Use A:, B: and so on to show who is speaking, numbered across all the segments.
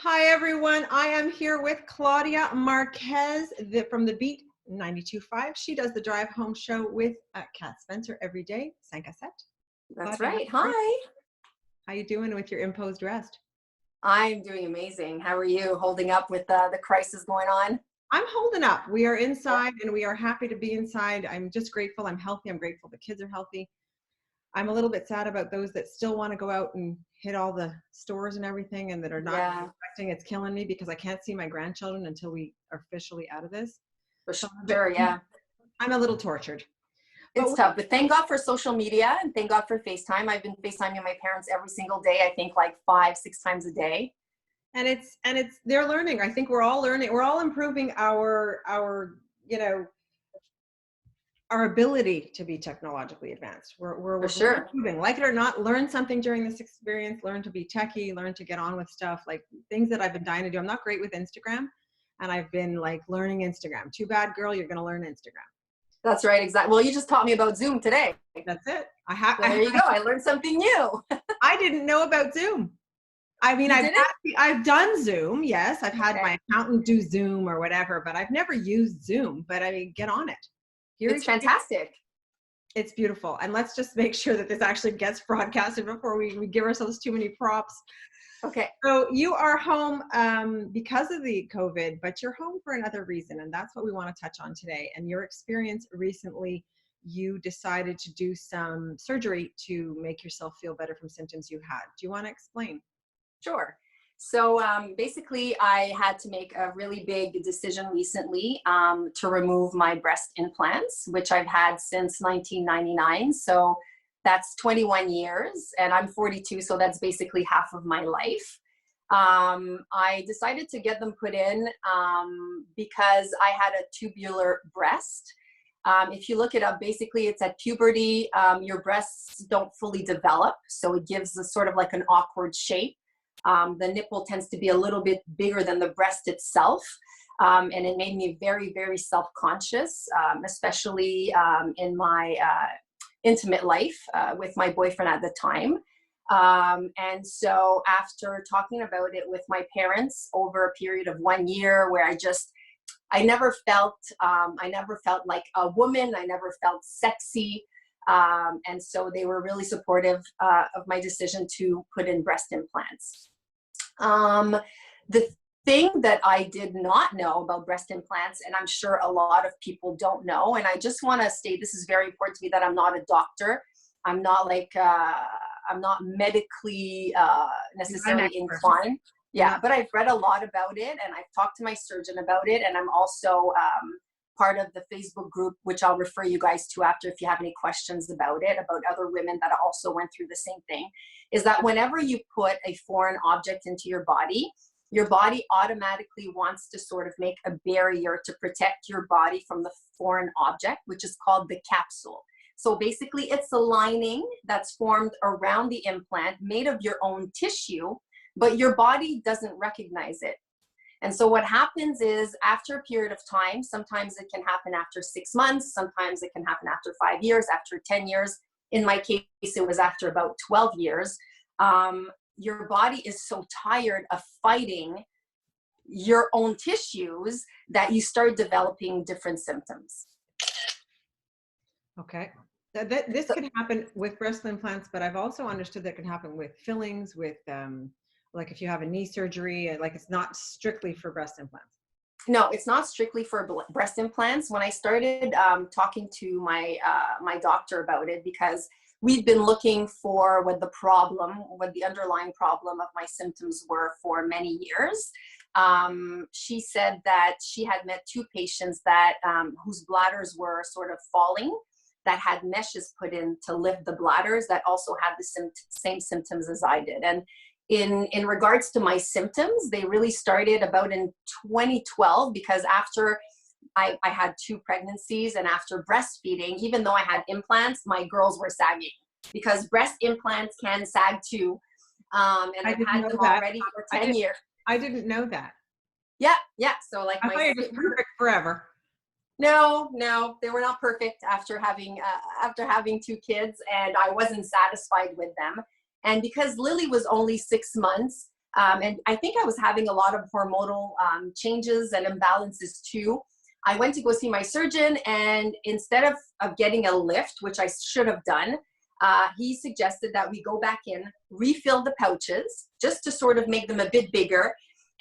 A: Hi, everyone. I am here with Claudia Marques from the Beat 92.5. She does the drive home show with Kat Spencer every day, 5 à 7.
B: That's
A: Claudia,
B: right. Hi.
A: how you doing with your imposed rest?
B: I'm doing amazing. How are you holding up with the crisis going on?
A: I'm holding up. We are inside and we are happy to be inside. I'm just grateful. I'm healthy. I'm grateful the kids are healthy. I'm a little bit sad about those that still want to go out and hit all the stores and everything and that are not
B: Yeah,
A: expecting. It's killing me because I can't see my grandchildren until we are officially out of this.
B: for
A: So
B: sure. Yeah.
A: I'm a little tortured.
B: It's
A: But
B: tough, but thank God for social media and thank God for FaceTime. I've been FaceTiming my parents every single day, I think like 5, 6 times a day.
A: and it's they're learning. I think we're all learning. We're all improving our ability to be technologically advanced.
B: For
A: We're
B: sure.
A: improving, like it or not. Learn something during this experience. Learn to be techie. Learn to get on with stuff, like things that I've been dying to do. I'm not great with Instagram, and I've been like learning Instagram. Too bad, girl. You're gonna learn Instagram.
B: That's right. Exactly. Well, you just taught me about Zoom today.
A: That's it.
B: So there you go. I learned something new.
A: I didn't know about Zoom. I mean,
B: You did it?
A: I've done Zoom. Yes, I've had
B: Okay.
A: my accountant do Zoom or whatever, but I've never used Zoom. But I mean, get on it.
B: It's
A: Here's
B: fantastic.
A: It's beautiful, and let's just make sure that this actually gets broadcasted before we give ourselves too many props.
B: Okay.
A: So you are home because of the COVID, but you're home for another reason, and that's what we want to touch on today. And your experience recently, you decided to do some surgery to make yourself feel better from symptoms you had. Do you want to explain?
B: Sure. So basically, I had to make a really big decision recently to remove my breast implants, which I've had since 1999. So that's 21 years, and I'm 42, so that's basically half of my life. I decided to get them put in because I had a tubular breast. If you look it up, basically it's at puberty, your breasts don't fully develop, so it gives a sort of like an awkward shape. The nipple tends to be a little bit bigger than the breast itself. And it made me very, very self-conscious, especially in my intimate life with my boyfriend at the time. And so after talking about it with my parents over a period of 1 year where I never felt like a woman. I never felt sexy. And so they were really supportive of my decision to put in breast implants. The thing that I did not know about breast implants, and I'm sure a lot of people don't know, and I just want to state this is very important to me, that I'm not a doctor. I'm not I'm not medically necessarily inclined. Yeah, but I've read a lot about it and I've talked to my surgeon about it, and I'm also part of the Facebook group, which I'll refer you guys to after if you have any questions about it, about other women that also went through the same thing, is that whenever you put a foreign object into your body automatically wants to sort of make a barrier to protect your body from the foreign object, which is called the capsule. So basically it's a lining that's formed around the implant made of your own tissue, but your body doesn't recognize it. And so what happens is after a period of time, sometimes it can happen after 6 months, sometimes it can happen after 5 years, after 10 years. In my case, it was after about 12 years. Your body is so tired of fighting your own tissues that you start developing different symptoms.
A: Okay. This could happen with breast implants, but I've also understood that can happen with fillings, with like if you have a knee surgery, like it's not strictly for breast implants.
B: No, it's not strictly for breast implants. When I started talking to my doctor about it, because we've been looking for what the underlying problem of my symptoms were for many years. She said that she had met 2 patients that whose bladders were sort of falling, that had meshes put in to lift the bladders, that also had the same symptoms as I did. And in regards to my symptoms, they really started about in 2012, because after I had 2 pregnancies and after breastfeeding, even though I had implants, my girls were sagging because breast implants can sag too. And I've had them already for 10 years.
A: I didn't know that.
B: Yeah. So like
A: I thought you were just perfect forever.
B: No, they were not perfect after having 2 kids, and I wasn't satisfied with them. And because Lily was only 6 months, And I think I was having a lot of hormonal changes and imbalances too. I went to go see my surgeon, and instead of getting a lift, which I should have done, he suggested that we go back in, refill the pouches just to sort of make them a bit bigger.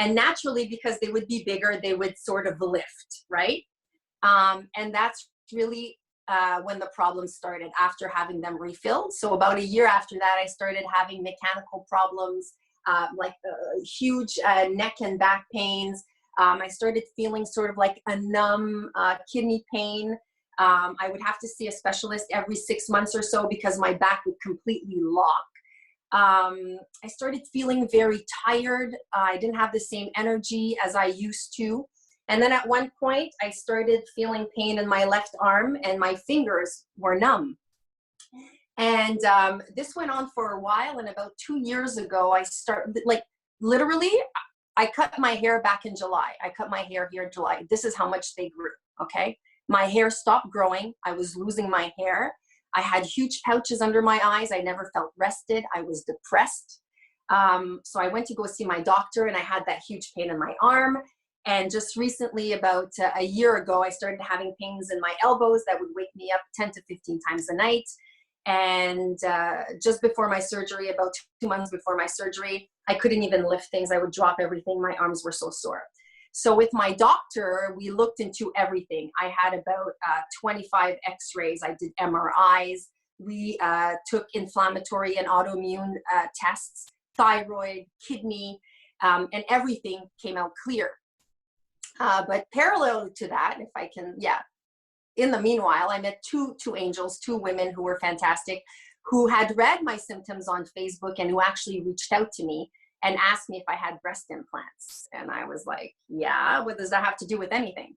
B: And naturally, because they would be bigger, they would sort of lift, right? And that's really when the problem started, after having them refilled. So about a year after that, I started having mechanical problems, like huge neck and back pains. I started feeling sort of like a numb kidney pain. I would have to see a specialist every 6 months or so because my back would completely lock. I started feeling very tired. I didn't have the same energy as I used to. And then at one point, I started feeling pain in my left arm, and my fingers were numb. And this went on for a while. And about 2 years ago, I started, like, literally, I cut my hair back in July. I cut my hair here in July. This is how much they grew, okay? My hair stopped growing. I was losing my hair. I had huge pouches under my eyes. I never felt rested. I was depressed. So I went to go see my doctor, and I had that huge pain in my arm. And just recently, about a year ago, I started having pains in my elbows that would wake me up 10 to 15 times a night. And just before my surgery, about 2 months before my surgery, I couldn't even lift things. I would drop everything. My arms were so sore. So with my doctor, we looked into everything. I had about 25 x-rays. I did MRIs. We took inflammatory and autoimmune tests, thyroid, kidney, and everything came out clear. But parallel to that, if I can, in the meanwhile, I met two angels, two women who were fantastic, who had read my symptoms on Facebook and who actually reached out to me and asked me if I had breast implants. And I was like, yeah, what does that have to do with anything?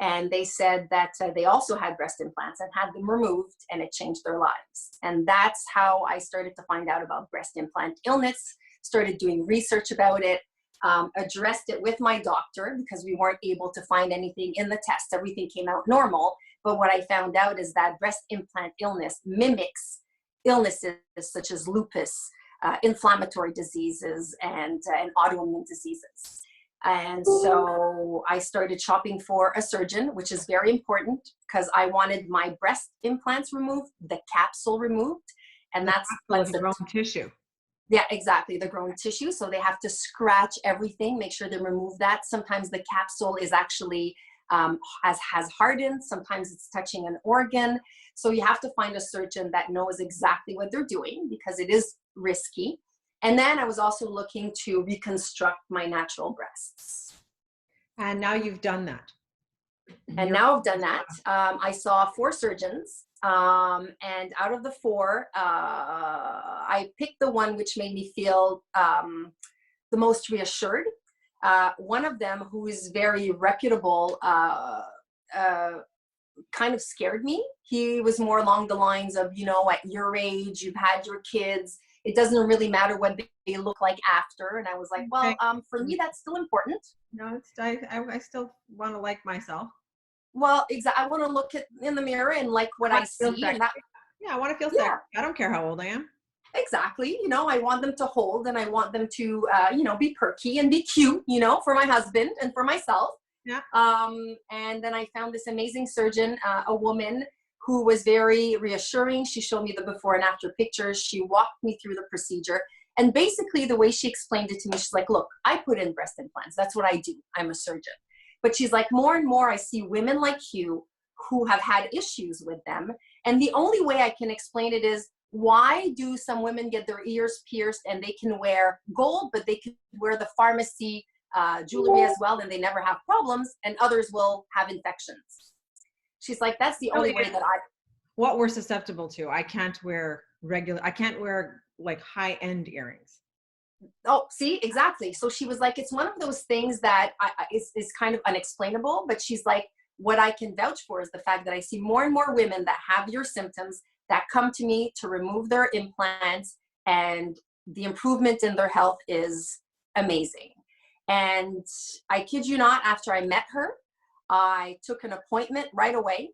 B: And they said that they also had breast implants and had them removed, and it changed their lives. And that's how I started to find out about breast implant illness, started doing research about it, addressed it with my doctor because we weren't able to find anything in the test. Everything came out normal. But what I found out is that breast implant illness mimics illnesses such as lupus, inflammatory diseases, and autoimmune diseases. And so I started shopping for a surgeon, which is very important because I wanted my breast implants removed, the capsule removed, and that's
A: the grown tissue.
B: Yeah, exactly, the grown tissue. So they have to scratch everything, make sure they remove that. Sometimes the capsule is actually has hardened. Sometimes it's touching an organ. So you have to find a surgeon that knows exactly what they're doing because it is risky. And then I was also looking to reconstruct my natural breasts.
A: And now you've done that.
B: And now I've done that. I saw 4 surgeons. And out of the 4, I picked the one which made me feel the most reassured. One of them, who is very reputable, kind of scared me. He was more along the lines of, you know, at your age, you've had your kids. It doesn't really matter what they look like after. And I was like, well, for me, that's still important.
A: No, I still want to like myself.
B: Well, I want to look in the mirror and like what I see. And
A: I want to feel sexy. I don't care how old I am.
B: Exactly. You know, I want them to hold, and I want them to, you know, be perky and be cute, you know, for my husband and for myself.
A: Yeah.
B: And then I found this amazing surgeon, a woman who was very reassuring. She showed me the before and after pictures. She walked me through the procedure. And basically the way she explained it to me, she's like, look, I put in breast implants. That's what I do. I'm a surgeon. But she's like, more and more I see women like you who have had issues with them. And the only way I can explain it is, why do some women get their ears pierced and they can wear gold, but they can wear the pharmacy jewelry as well, and they never have problems, and others will have infections? She's like, that's the only way that
A: what we're susceptible to. I can't wear like high-end earrings.
B: Oh, see, exactly. So she was like, it's one of those things that is kind of unexplainable, but she's like, what I can vouch for is the fact that I see more and more women that have your symptoms that come to me to remove their implants, and the improvement in their health is amazing. And I kid you not, after I met her, I took an appointment right away.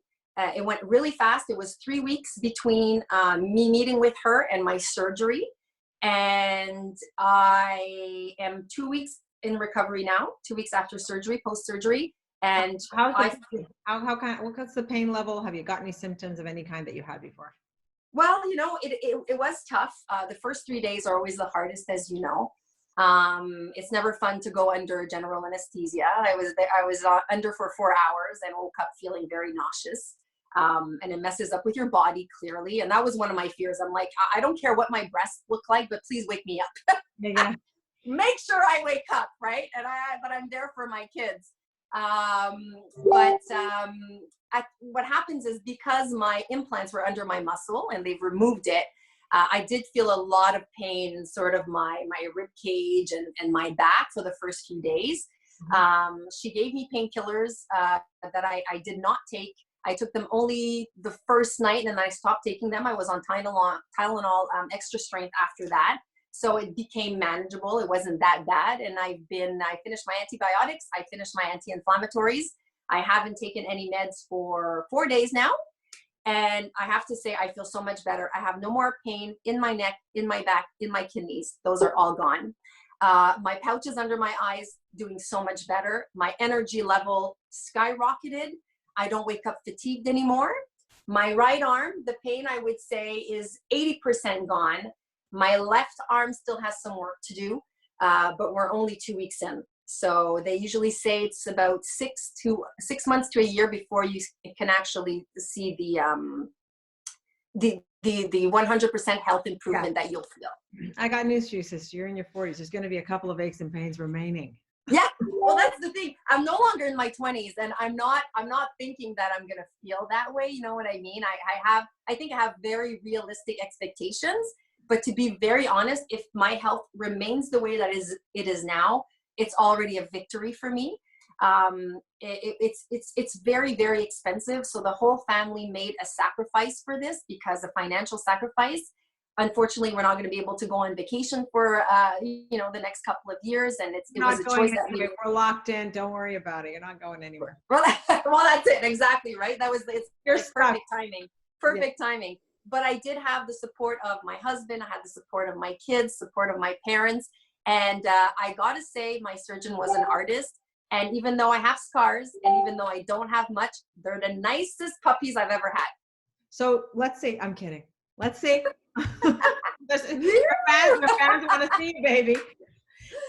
B: It went really fast. It was 3 weeks between me meeting with her and my surgery. And I am 2 weeks in recovery now, 2 weeks after surgery, post-surgery. And
A: How's
B: I,
A: the, what's the pain level? Have you got any symptoms of any kind that you had before?
B: well, it was tough. The first 3 days are always the hardest, as you know. It's never fun to go under general anesthesia. I was under for 4 hours and woke up feeling very nauseous. And it messes up with your body clearly. And that was one of my fears. I'm like, I don't care what my breasts look like, but please wake me up.
A: Yeah.
B: Make sure I wake up, right? But I'm there for my kids. What happens is, because my implants were under my muscle and they've removed it, I did feel a lot of pain in sort of my rib cage and my back for the first few days. She gave me painkillers that I did not take. I took them only the first night, and then I stopped taking them. I was on Tylenol extra strength after that. So it became manageable. It wasn't that bad. And I finished my antibiotics. I finished my anti-inflammatories. I haven't taken any meds for 4 days now. And I have to say, I feel so much better. I have no more pain in my neck, in my back, in my kidneys. Those are all gone. My pouches under my eyes, doing so much better. My energy level skyrocketed. I don't wake up fatigued anymore. My right arm, the pain, I would say, is 80% gone. My left arm still has some work to do, but we're only 2 weeks in. So they usually say it's about 6 months to a year before you can actually see the 100% health improvement that you'll feel.
A: I got news for you, sister. You're in your 40s. There's going to be a couple of aches and pains remaining.
B: Yeah, well, that's the thing. I'm no longer in my 20s, and I'm not thinking that I'm gonna feel that way. You know what I mean? I think I have very realistic expectations. But to be very honest, if my health remains the way that it is now, it's already a victory for me. It's very, very expensive. So the whole family made a sacrifice for this, because a financial sacrifice. Unfortunately, we're not going to be able to go on vacation for the next couple of years, and it was a choice that
A: we're locked in. Don't worry about it. You're not going anywhere.
B: Well, that's it exactly, right? It's perfect timing. Perfect timing. But I did have the support of my husband. I had the support of my kids, support of my parents, and I gotta say, my surgeon was an artist. And even though I have scars, and even though I don't have much, they're the nicest puppies I've ever had.
A: So let's say, I'm kidding. Let's say your fans want to see you, baby.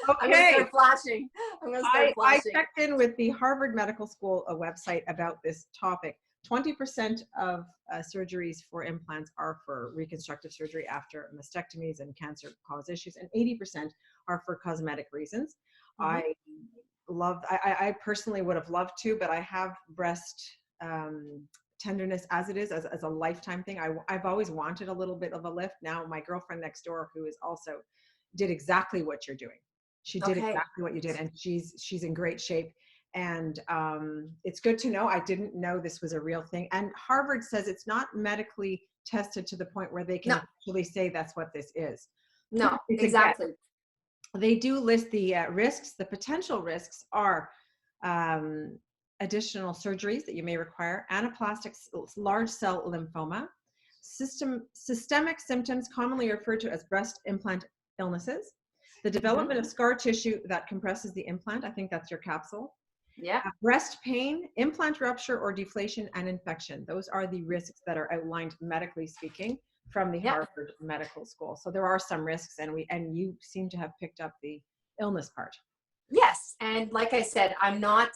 A: Okay.
B: I'm gonna start flashing.
A: I checked in with the Harvard Medical School website about this topic. 20% of surgeries for implants are for reconstructive surgery after mastectomies and cancer-caused issues, and 80% are for cosmetic reasons. I personally would have loved to, but I have breast tenderness as it is, as a lifetime thing. I've always wanted a little bit of a lift. Now my girlfriend next door, who is also did exactly what you're doing. She did exactly what you did, and she's in great shape. And it's good to know. I didn't know this was a real thing. And Harvard says it's not medically tested to the point where they can actually say that's what this is.
B: No, exactly.
A: They do list the risks. The potential risks are additional surgeries that you may require, anaplastic large cell lymphoma, systemic symptoms commonly referred to as breast implant illnesses, the development of scar tissue that compresses the implant. I think that's your capsule.
B: Yeah.
A: Breast pain, implant rupture or deflation, and infection. Those are the risks that are outlined, medically speaking, from the Harvard Medical School. So there are some risks, and you seem to have picked up the illness part.
B: Yes, and like I said, I'm not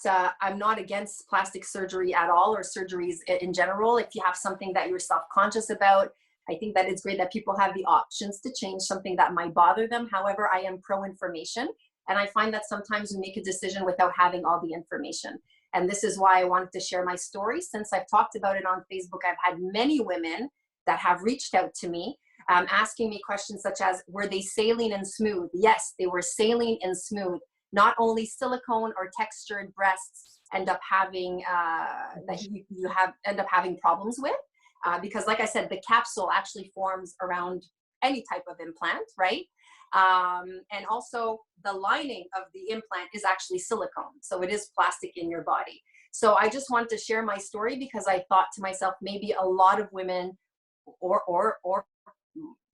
B: against plastic surgery at all, or surgeries in general. If you have something that you're self-conscious about, I think that it's great that people have the options to change something that might bother them. However, I am pro-information, and I find that sometimes we make a decision without having all the information. And this is why I wanted to share my story. Since I've talked about it on Facebook, I've had many women that have reached out to me asking me questions such as, were they saline and smooth? Yes, they were saline and smooth. Not only silicone or textured breasts end up having end up having problems with, because like I said, the capsule actually forms around any type of implant, right? And also the lining of the implant is actually silicone, so it is plastic in your body. So I just wanted to share my story because I thought to myself, maybe a lot of women or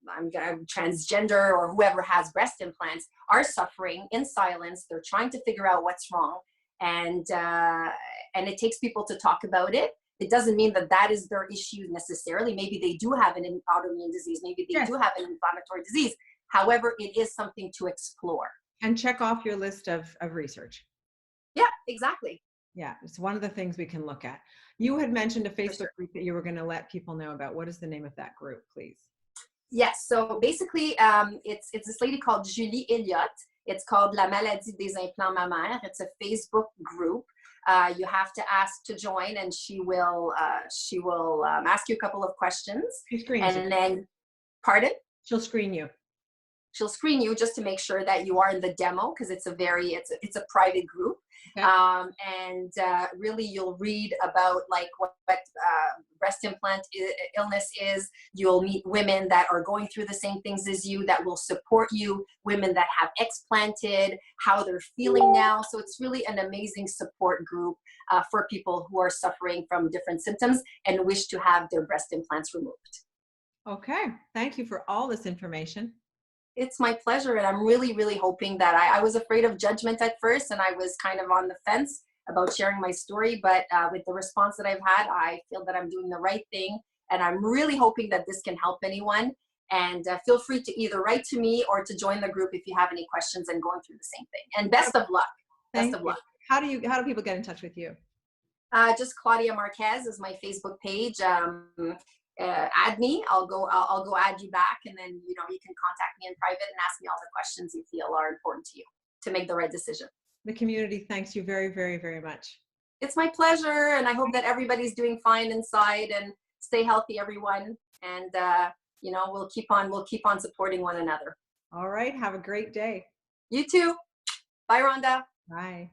B: I'm transgender or whoever has breast implants are suffering in silence. They're trying to figure out what's wrong, and it takes people to talk about it. It doesn't mean that that is their issue necessarily. Maybe they do have an autoimmune disease. Maybe they do have an inflammatory disease. However, it is something to explore.
A: And check off your list of research.
B: Yeah, exactly.
A: Yeah, it's one of the things we can look at. You had mentioned a Facebook group that you were going to let people know about. What is the name of that group, please?
B: Yes, so basically, it's this lady called Julie Elliott. It's called La Maladie des Implants Mammaires. It's a Facebook group. You have to ask to join, and she will ask you a couple of questions.
A: She screens you.
B: And then, pardon?
A: She'll screen you.
B: She'll screen you just to make sure that you are in the demo, because it's a private group.
A: Okay.
B: And really you'll read about like what breast implant illness is. You'll meet women that are going through the same things as you that will support you, women that have explanted, how they're feeling now. So it's really an amazing support group for people who are suffering from different symptoms and wish to have their breast implants removed.
A: Okay, thank you for all this information.
B: It's my pleasure. And I'm really, really hoping that I was afraid of judgment at first, and I was kind of on the fence about sharing my story. But with the response that I've had, I feel that I'm doing the right thing. And I'm really hoping that this can help anyone. And feel free to either write to me or to join the group if you have any questions and going through the same thing. And best of luck. Best of luck.
A: How do people get in touch with you?
B: Just Claudia Marques is my Facebook page. Add me. I'll go add you back, and then you can contact me in private and ask me all the questions you feel are important to you to make the right decision.
A: The community thanks you very, very, very much.
B: It's my pleasure, and I hope that everybody's doing fine inside, and stay healthy, everyone. And we'll keep on supporting one another.
A: All right. Have a great day.
B: You too. Bye, Rhonda.
A: Bye.